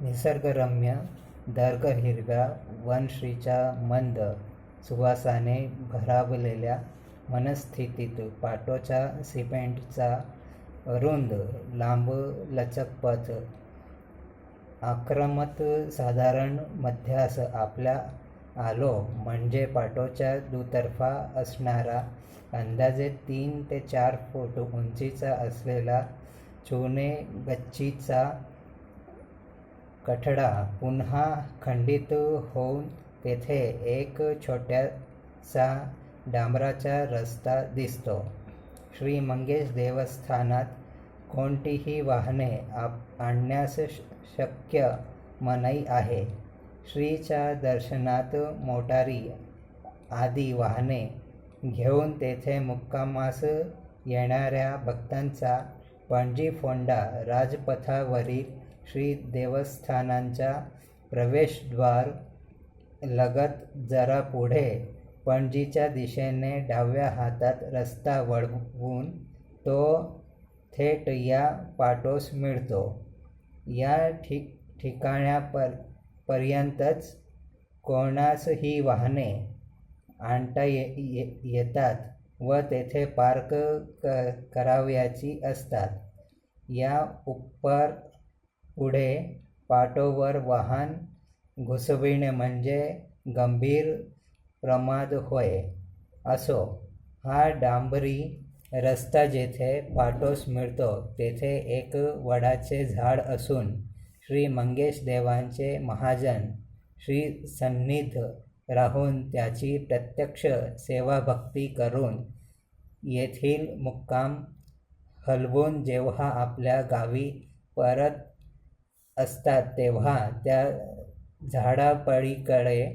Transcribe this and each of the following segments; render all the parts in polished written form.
निसर्गरम्य दर्ग हिरव्या वनश्रीच्या मंद सुवासाने भरावलेल्या मनस्थितीत पाटोच्या सिमेंटचा रुंद लांबलचक पथ आक्रमत साधारण मध्यास आपल्या आलो म्हणजे पाटोच्या दुतर्फा असणारा अंदाजे 3 ते 4 फूट उंचीचा असलेला चुने गच्चीचा कठडा पुन्हा खंडित होऊन तेथे एक छोट्यासा डांबराचा रस्ता दिसतो. श्री मंगेश देवस्थानात कोणतीही वाहने आणण्यास शक्य मनाई आहे. श्रीच्या दर्शनात मोटारी आदी वाहने घेऊन तेथे मुक्कामास येणाऱ्या भक्तांचा पणजी-फोंडा राजपथावरील श्री देवस्थानाच्या प्रवेशद्वार लगत जरा पुढे पणजीच्या दिशेने डाव्या हातात रस्ता वळवून तो थेट या पाटोस मिळतो. या ठिकाणापर्यंतच कोणासही वाहने आणता येतात व तेथे पार्क करावयाची असतात. या पुढे पाटोवर वाहन घुसविणे म्हणजे गंभीर प्रमाद होय. असो, हा डांबरी रस्ता जेथे पाटोस मिळतो तेथे एक वडाचे झाड असून श्री मंगेश देवांचे महाजन श्री सन्निध राहून त्याची प्रत्यक्ष सेवाभक्ती करून येथील मुक्काम हलवून जेव्हा आपल्या गावी परत असतात तेव्हा त्या झाडापलीकडे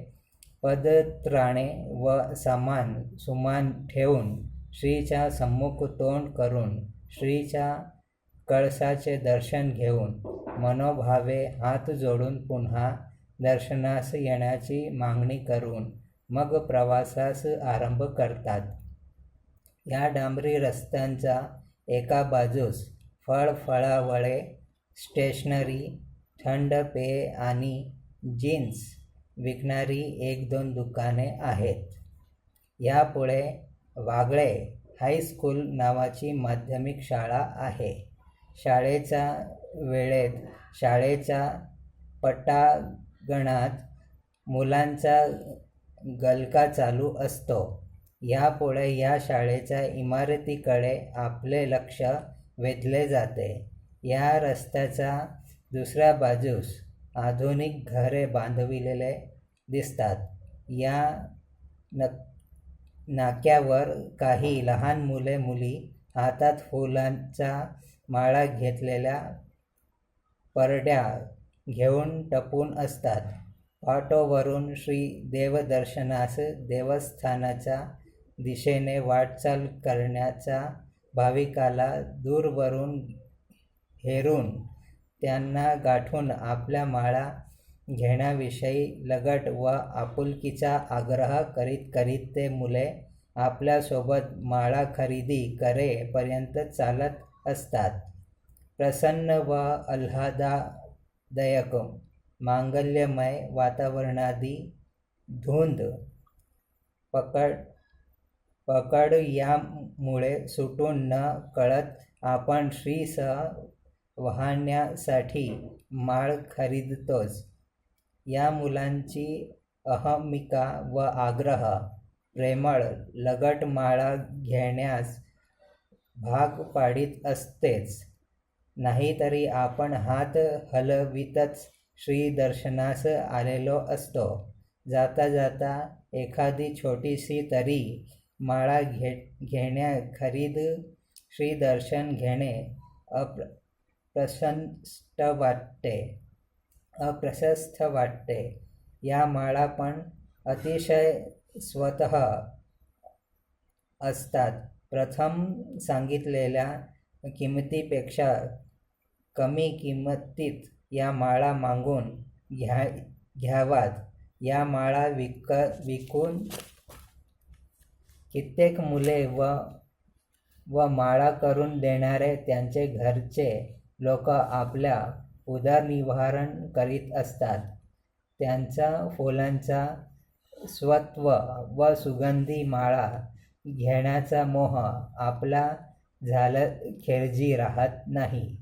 पदत्राणे व सुमान ठेवून श्रीच्या सम्मुख तोंड करून श्रीच्या कळसाचे दर्शन घेऊन मनोभावे हात जोडून पुन्हा दर्शनास येण्याची मागणी करून मग प्रवासास आरंभ करतात. या डांबरी रस्त्याच्या एका बाजूस फळफळावळे, स्टेशनरी, थंड पेये आणि जीन्स विकणारी 1-2 दुकाने आहेत. यापुढे वागळे हायस्कूल नावाची माध्यमिक शाळा आहे. शाळेच्या वेळेत शाळेच्या पटांगणात मुलांचा गलका चालू असतो. यापुढे या शाळेच्या इमारतीकडे आपले लक्ष वेधले जाते. या रस्त्याच्या दुसऱ्या बाजूस आधुनिक घरे बांधलेली दिसतात. या नाक्यावर काही लहान मुले-मुली हातात फुलांच्या माळा घेतलेल्या परड्या घेऊन टपून असतात. पाटोवरून श्री देवदर्शनास देवस्थानाच्या दिशेने वाटचाल करण्याच्या भाविकाला दूरवरून हेरून त्यांना गाठून आपल्या माळा घेण्याविषयी लगट व आपुलकीचा आग्रह करीत करीत ते मुले आपल्यासोबत माळा खरेदी करेपर्यंत चालत असतात. प्रसन्न व आल्हाददायक मांगल्यमय वातावरणादी धुंद पकड यामुळे सुटून न कळत आपण श्रीसह वाहण्यासाठी माळ खरीदतोच. या मुलांची अहमिका व आग्रह प्रेमळ लगट माळा घेण्यास भाग पाडीत असतेच. नाहीतरी आपण हात हलवीतच श्री दर्शनास आलेलो असतो. जाता जाता एखादी छोटीशी तरी माळा घेण्याखरीद श्रीदर्शन घेणे अप्रशस्त वाटते. या माळा पण अतिशय स्वस्त असतात. प्रथम सांगितलेल्या किमतीपेक्षा कमी किमतीत या माळा मागून घ्याव्यात. या माळा विकून कित्येक मुले व माळा करून देणारे त्यांचे घरचे लोक आपल्या उदरनिवारण करीत असतात. त्यांचा फुलांचा स्वत्व व सुगंधी माळा घेण्याचा मोह आपला झाल्याखेरजी राहत नाही.